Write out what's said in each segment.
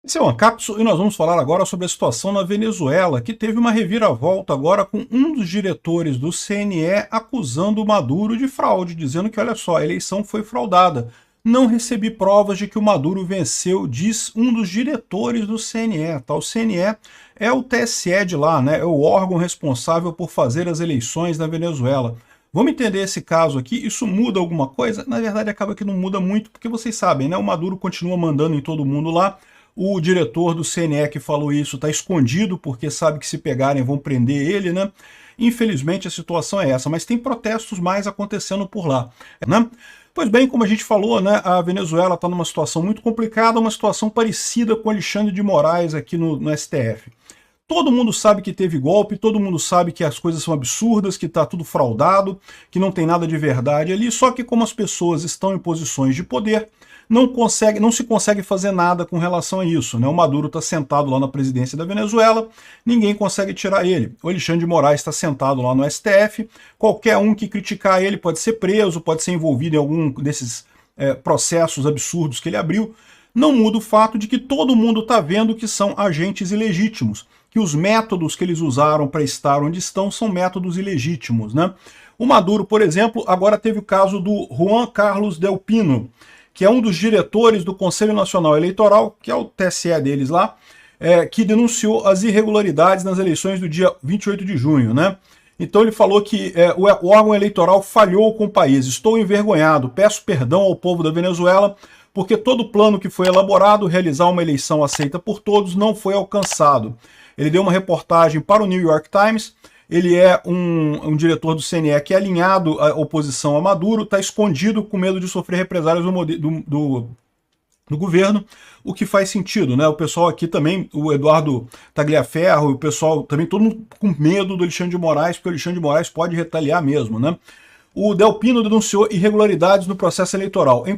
Esse é o Ancapso e nós vamos falar agora sobre a situação na Venezuela, que teve uma reviravolta agora com um dos diretores do CNE acusando o Maduro de fraude, dizendo que, olha só, a eleição foi fraudada. Não recebi provas de que o Maduro venceu, diz um dos diretores do CNE. Tá? O CNE é o TSE de lá, né? É o órgão responsável por fazer as eleições na Venezuela. Vamos entender esse caso aqui, isso muda alguma coisa? Na verdade acaba que não muda muito, porque vocês sabem, né? O Maduro continua mandando em todo mundo lá. O diretor do CNE que falou isso está escondido, porque sabe que se pegarem vão prender ele, né? Infelizmente a situação é essa, mas tem protestos mais acontecendo por lá, né? Pois bem, como a gente falou, né, a Venezuela está numa situação muito complicada, uma situação parecida com Alexandre de Moraes aqui no STF. Todo mundo sabe que teve golpe, todo mundo sabe que as coisas são absurdas, que está tudo fraudado, que não tem nada de verdade ali, só que como as pessoas estão em posições de poder, não se consegue fazer nada com relação a isso, né? O Maduro está sentado lá na presidência da Venezuela, ninguém consegue tirar ele. O Alexandre de Moraes está sentado lá no STF, qualquer um que criticar ele pode ser preso, pode ser envolvido em algum desses processos absurdos que ele abriu. Não muda o fato de que todo mundo está vendo que são agentes ilegítimos, que os métodos que eles usaram para estar onde estão são métodos ilegítimos, né? O Maduro, por exemplo, agora teve o caso do Juan Carlos Del Pino, que é um dos diretores do Conselho Nacional Eleitoral, que é o TSE deles lá, que denunciou as irregularidades nas eleições do dia 28 de junho, né? Então ele falou que o órgão eleitoral falhou com o país. Estou envergonhado, peço perdão ao povo da Venezuela, porque todo o plano que foi elaborado, realizar uma eleição aceita por todos, não foi alcançado. Ele deu uma reportagem para o New York Times. Ele é um diretor do CNE que é alinhado à oposição a Maduro, está escondido com medo de sofrer represálias do governo, o que faz sentido, né? O pessoal aqui também, o Eduardo Tagliaferro, o pessoal também, todo mundo com medo do Alexandre de Moraes, porque o Alexandre de Moraes pode retaliar mesmo, né? O Del Pino denunciou irregularidades no processo eleitoral. Em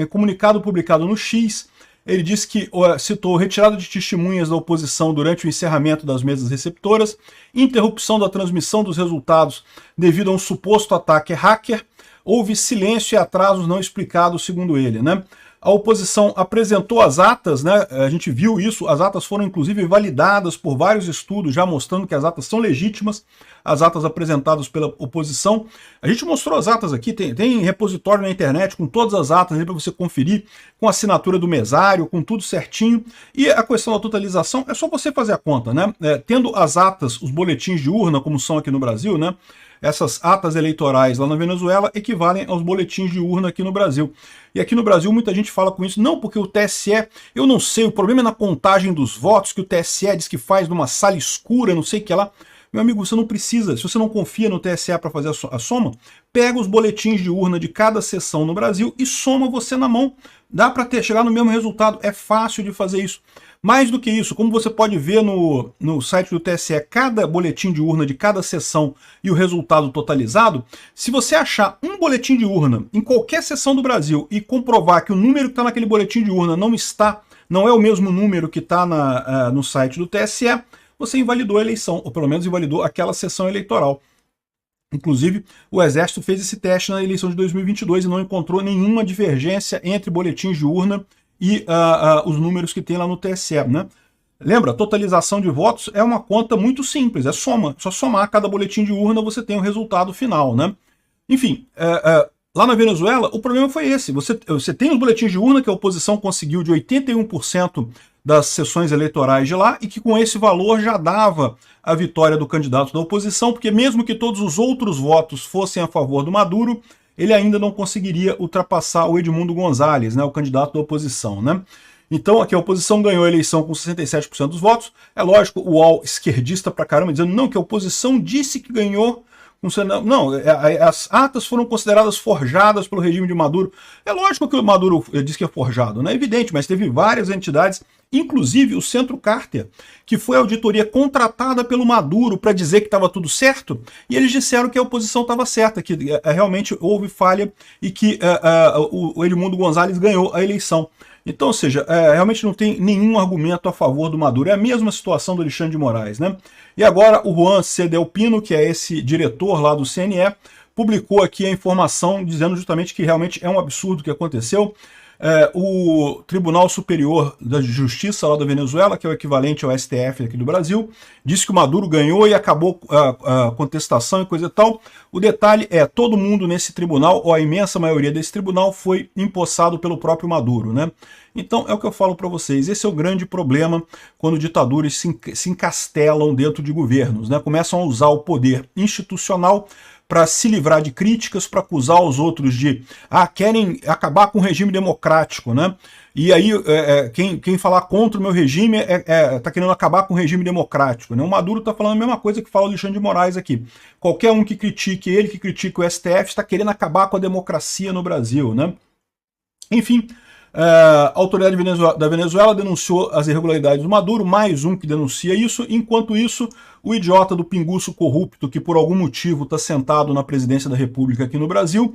comunicado publicado no X, ele disse que citou retirada de testemunhas da oposição durante o encerramento das mesas receptoras, interrupção da transmissão dos resultados devido a um suposto ataque hacker, houve silêncio e atrasos não explicados, segundo ele, né? A oposição apresentou as atas, né? A gente viu isso, as atas foram inclusive validadas por vários estudos, já mostrando que as atas são legítimas, as atas apresentadas pela oposição. A gente mostrou as atas aqui, tem repositório na internet com todas as atas para você conferir, com a assinatura do mesário, com tudo certinho. E a questão da totalização é só você fazer a conta, né? Tendo as atas, os boletins de urna, como são aqui no Brasil, né? Essas atas eleitorais lá na Venezuela equivalem aos boletins de urna aqui no Brasil. E aqui no Brasil muita gente fala com isso, não, porque o TSE, eu não sei, o problema é na contagem dos votos, que o TSE diz que faz numa sala escura, não sei o que lá. Meu amigo, você não precisa, se você não confia no TSE para fazer a soma, pega os boletins de urna de cada sessão no Brasil e soma você na mão. Dá para chegar no mesmo resultado, é fácil de fazer isso. Mais do que isso, como você pode ver no site do TSE, cada boletim de urna de cada sessão e o resultado totalizado, se você achar um boletim de urna em qualquer sessão do Brasil e comprovar que o número que está naquele boletim de urna não é o mesmo número que está no site do TSE, você invalidou a eleição, ou pelo menos invalidou aquela sessão eleitoral. Inclusive, o Exército fez esse teste na eleição de 2022 e não encontrou nenhuma divergência entre boletins de urna e os números que tem lá no TSE, né? Lembra, totalização de votos é uma conta muito simples, é soma, só somar cada boletim de urna você tem o resultado final, né? Enfim, lá na Venezuela o problema foi esse, você tem os boletins de urna que a oposição conseguiu de 81% das sessões eleitorais de lá e que com esse valor já dava a vitória do candidato da oposição, porque mesmo que todos os outros votos fossem a favor do Maduro, ele ainda não conseguiria ultrapassar o Edmundo Gonzalez, né, o candidato da oposição, né? Então aqui a oposição ganhou a eleição com 67% dos votos. É lógico, o UOL esquerdista pra caramba, dizendo não, que a oposição disse que ganhou. Não, as atas foram consideradas forjadas pelo regime de Maduro. É lógico que o Maduro disse que é forjado, não é evidente, mas teve várias entidades, inclusive o Centro Carter, que foi a auditoria contratada pelo Maduro para dizer que estava tudo certo, e eles disseram que a oposição estava certa, que realmente houve falha e que o Edmundo Gonzalez ganhou a eleição. Então, ou seja, realmente não tem nenhum argumento a favor do Maduro. É a mesma situação do Alexandre de Moraes, né? E agora o Juan C. Del Pino, que é esse diretor lá do CNE, publicou aqui a informação dizendo justamente que realmente é um absurdo o que aconteceu. O Tribunal Superior da Justiça lá da Venezuela, que é o equivalente ao STF aqui do Brasil, disse que o Maduro ganhou e acabou a contestação e coisa e tal. O detalhe é, todo mundo nesse tribunal, ou a imensa maioria desse tribunal, foi empossado pelo próprio Maduro, né? Então é o que eu falo para vocês, esse é o grande problema quando ditaduras se encastelam dentro de governos, né? Começam a usar o poder institucional para se livrar de críticas, para acusar os outros de querem acabar com o regime democrático, né? E aí quem falar contra o meu regime está querendo acabar com o regime democrático, né? O Maduro está falando a mesma coisa que fala o Alexandre de Moraes aqui. Qualquer um que critique ele, que critique o STF, está querendo acabar com a democracia no Brasil, né? Enfim, a autoridade da Venezuela denunciou as irregularidades do Maduro, mais um que denuncia isso. Enquanto isso, o idiota do pinguço corrupto, que por algum motivo está sentado na presidência da República aqui no Brasil,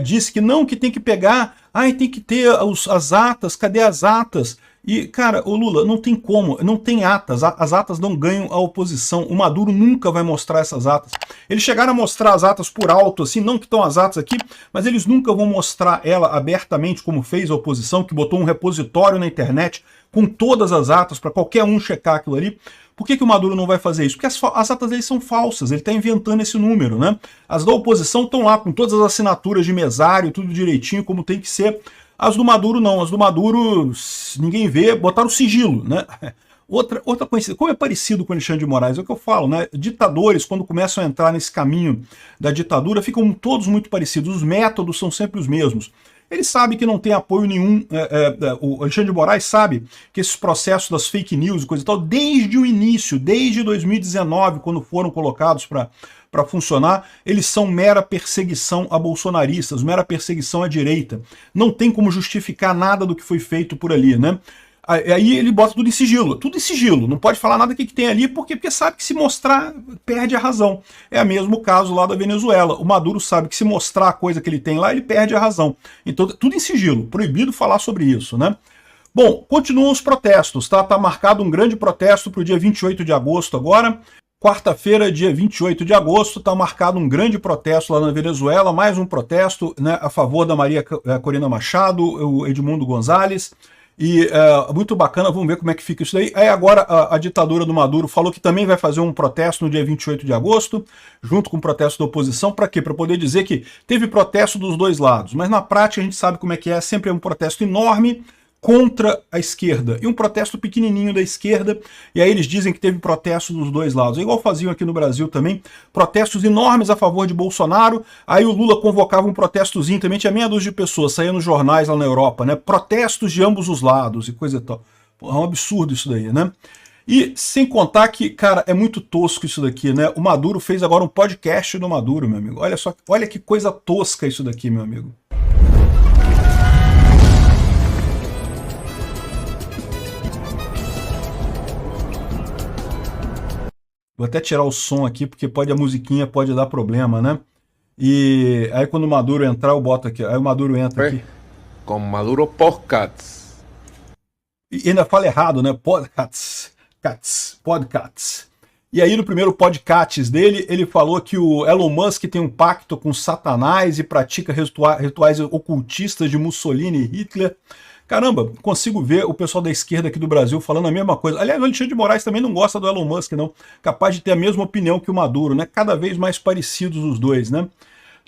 disse que não, que tem que pegar, tem que ter as atas, cadê as atas? E, cara, o Lula, não tem como, não tem atas, as atas não ganham a oposição, o Maduro nunca vai mostrar essas atas. Eles chegaram a mostrar as atas por alto, assim, não que estão as atas aqui, mas eles nunca vão mostrar ela abertamente, como fez a oposição, que botou um repositório na internet com todas as atas para qualquer um checar aquilo ali. Por que o Maduro não vai fazer isso? Porque as atas dele são falsas, ele está inventando esse número, né? As da oposição estão lá com todas as assinaturas de mesário, tudo direitinho, como tem que ser. As do Maduro não, as do Maduro ninguém vê, botaram sigilo, né? Outra coisa, como é parecido com o Alexandre de Moraes, é o que eu falo, né? Ditadores, quando começam a entrar nesse caminho da ditadura, ficam todos muito parecidos, os métodos são sempre os mesmos. Ele sabe que não tem apoio nenhum, o Alexandre de Moraes sabe que esses processos das fake news e coisa e tal, desde o início, desde 2019, quando foram colocados para funcionar, eles são mera perseguição a bolsonaristas, mera perseguição à direita. Não tem como justificar nada do que foi feito por ali, né? Aí ele bota tudo em sigilo, não pode falar nada do que tem ali, porque sabe que se mostrar, perde a razão. É o mesmo caso lá da Venezuela, o Maduro sabe que se mostrar a coisa que ele tem lá, ele perde a razão. Então, tudo em sigilo, proibido falar sobre isso, né? Bom, continuam os protestos, tá? Tá marcado um grande protesto para o dia 28 de agosto agora. Quarta-feira, dia 28 de agosto, está marcado um grande protesto lá na Venezuela, mais um protesto, né, a favor da Maria Corina Machado, o Edmundo Gonzalez. E muito bacana, vamos ver como é que fica isso daí. Aí agora a ditadura do Maduro falou que também vai fazer um protesto no dia 28 de agosto, junto com o protesto da oposição. Para quê? Para poder dizer que teve protesto dos dois lados, mas na prática a gente sabe como é que é, sempre é um protesto enorme contra a esquerda, e um protesto pequenininho da esquerda, e aí eles dizem que teve protestos dos dois lados, igual faziam aqui no Brasil também, protestos enormes a favor de Bolsonaro, aí o Lula convocava um protestozinho, também tinha meia dúzia de pessoas, saía nos jornais lá na Europa, né, protestos de ambos os lados e coisa e tal. Pô, é um absurdo isso daí, né? E sem contar que, cara, é muito tosco isso daqui, né? O Maduro fez agora um podcast do Maduro, meu amigo. Olha só, olha que coisa tosca isso daqui, meu amigo. Vou até tirar o som aqui, porque a musiquinha pode dar problema, né? E aí quando o Maduro entrar, eu boto aqui. Aí o Maduro entra aqui. Com Maduro Podcasts. E ainda fala errado, né? Podcasts. E aí no primeiro podcasts dele, ele falou que o Elon Musk tem um pacto com Satanás e pratica rituais ocultistas de Mussolini e Hitler. Caramba, consigo ver o pessoal da esquerda aqui do Brasil falando a mesma coisa. Aliás, o Alexandre de Moraes também não gosta do Elon Musk, não. Capaz de ter a mesma opinião que o Maduro, né? Cada vez mais parecidos os dois, né?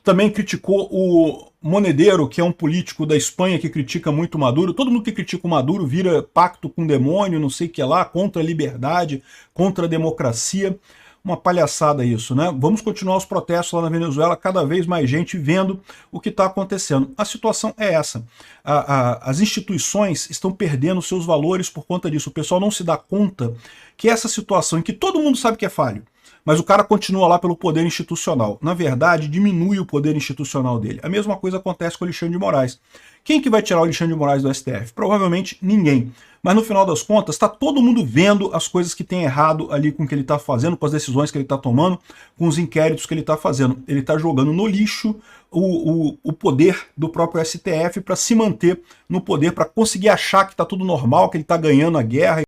Também criticou o Monedero, que é um político da Espanha que critica muito o Maduro. Todo mundo que critica o Maduro vira pacto com o demônio, não sei o que lá, contra a liberdade, contra a democracia. Uma palhaçada isso, né? Vamos continuar os protestos lá na Venezuela, cada vez mais gente vendo o que está acontecendo. A situação é essa. As instituições estão perdendo seus valores por conta disso. O pessoal não se dá conta que essa situação em que todo mundo sabe que é falho, mas o cara continua lá pelo poder institucional. Na verdade, diminui o poder institucional dele. A mesma coisa acontece com o Alexandre de Moraes. Quem que vai tirar o Alexandre de Moraes do STF? Provavelmente ninguém. Mas no final das contas, está todo mundo vendo as coisas que tem errado ali com o que ele está fazendo, com as decisões que ele está tomando, com os inquéritos que ele está fazendo. Ele está jogando no lixo o poder do próprio STF para se manter no poder, para conseguir achar que está tudo normal, que ele está ganhando a guerra.